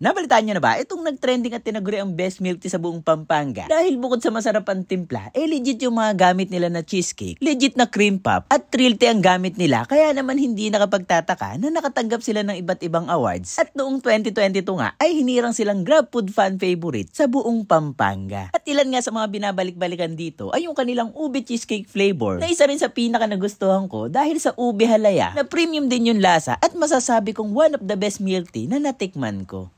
Nabalitaan nyo na ba itong nag-trending at tinaguri ang best milk tea sa buong Pampanga? Dahil bukod sa masarap ang timpla, legit yung mga gamit nila na cheesecake, legit na cream puff, at Thrill Tea ang gamit nila. Kaya naman hindi nakapagtataka na nakatanggap sila ng iba't ibang awards. At noong 2022 nga ay hinirang silang GrabFood fan favorite sa buong Pampanga. At ilan nga sa mga binabalik-balikan dito ay yung kanilang ube cheesecake flavor na isa rin sa pinaka nagustuhan ko dahil sa ube halaya na premium din yung lasa at masasabi kong one of the best milk tea na natikman ko.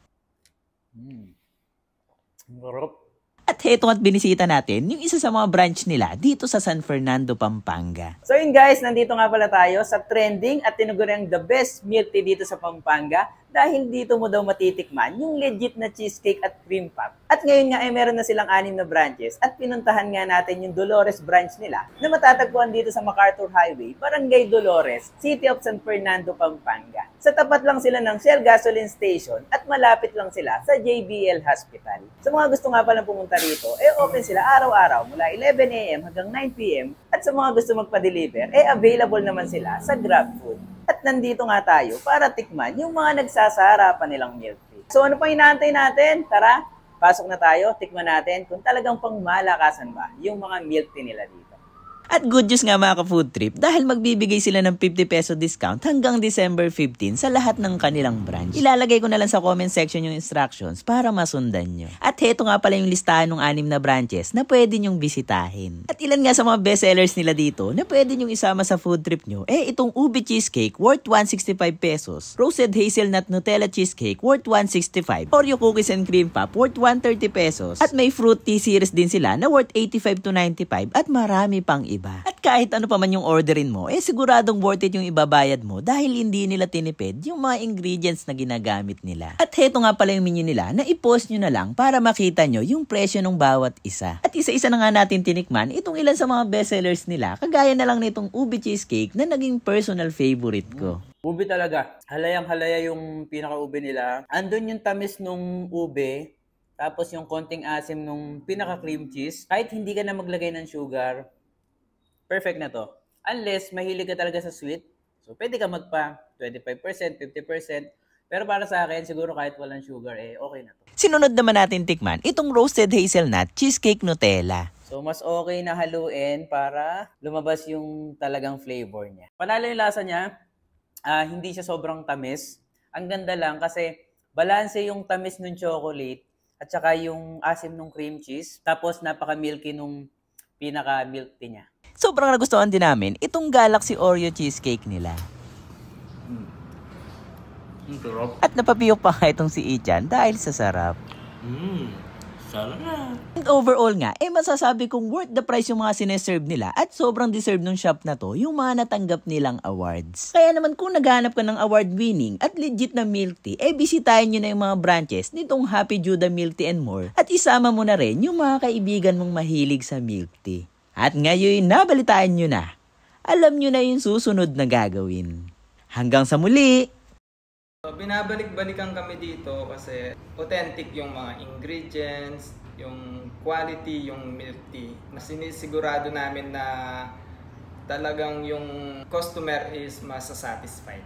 Marap. At heto at binisita natin yung isa sa mga branch nila dito sa San Fernando, Pampanga. So yun guys, nandito nga pala tayo sa trending at tinuguriang the best milk tea dito sa Pampanga dahil dito mo daw matitikman yung legit na cheesecake at cream puff. At ngayon nga ay meron na silang 6 na branches at pinuntahan nga natin yung Dolores branch nila na matatagpuan dito sa MacArthur Highway, Barangay Dolores, City of San Fernando, Pampanga. Sa tapat lang sila ng Shell Gasoline Station at malapit lang sila sa JBL Hospital. Sa mga gusto nga palang pumunta rito, open sila araw-araw mula 11 AM hanggang 9 PM at sa mga gusto magpa-deliver, available naman sila sa GrabFood. At nandito nga tayo para tikman yung mga nagsasaharapan nilang milk tea. So ano pa inaantay natin? Tara, pasok na tayo, tikman natin kung talagang pangmalakasan ba yung mga milk tea nila dito. At good news nga mga ka-food trip dahil magbibigay sila ng 50 peso discount hanggang December 15 sa lahat ng kanilang branch. Ilalagay ko na lang sa comment section yung instructions para masundan nyo. At heto nga pala yung listahan ng 6 na branches na pwede nyong bisitahin. At ilan nga sa mga bestsellers nila dito na pwede nyong isama sa food trip nyo itong ube cheesecake worth 165 pesos, roasted hazelnut Nutella cheesecake worth 165, Oreo cookies and cream puff worth 130 pesos, at may fruit tea series din sila na worth 85 to 95 at marami pang iba. At kahit ano pa man yung orderin mo, siguradong worth it yung ibabayad mo dahil hindi nila tinipid yung mga ingredients na ginagamit nila. At heto nga pala yung menu nila na i-post nyo na lang para makita nyo yung presyo ng bawat isa. At isa-isa na nga natin tinikman itong ilan sa mga bestsellers nila, kagaya na lang nitong ube cheesecake na naging personal favorite ko. Ube talaga. Halayang-halaya yung pinaka-ube nila. Andun yung tamis nung ube, tapos yung konting asim nung pinaka-cream cheese. Kahit hindi ka na maglagay ng sugar, perfect na to. Unless mahilig ka talaga sa sweet, so pwede ka magpa 25%, 50%. Pero para sa akin, siguro kahit walang sugar, okay na to. Sinunod naman natin tikman itong roasted hazelnut cheesecake Nutella. So mas okay na haluin para lumabas yung talagang flavor niya. Panalo yung lasa niya, hindi siya sobrang tamis. Ang ganda lang kasi balanse yung tamis ng chocolate at saka yung asim ng cream cheese. Tapos napaka-milky nung pinaka-milk tea niya. Sobrang nagustuhan din namin itong Galaxy Oreo cheesecake nila. At napapiyok pa nga itong si Ichan dahil sa sarap. Sarap. And overall nga, masasabi kong worth the price yung mga sineserve nila at sobrang deserve ng shop na to yung mga natanggap nilang awards. Kaya naman kung naghahanap ka ng award winning at legit na milk tea, bisitahin nyo na yung mga branches nitong Happy Judah Milk Tea and More at isama mo na rin yung mga kaibigan mong mahilig sa milk tea. At ngayon, nabalitaan nyo na. Alam nyo na yung susunod na gagawin. Hanggang sa muli! Binabalik-balikan kami dito kasi authentic yung mga ingredients, yung quality, yung milk tea. Sinisigurado namin na talagang yung customer is masasatisfied.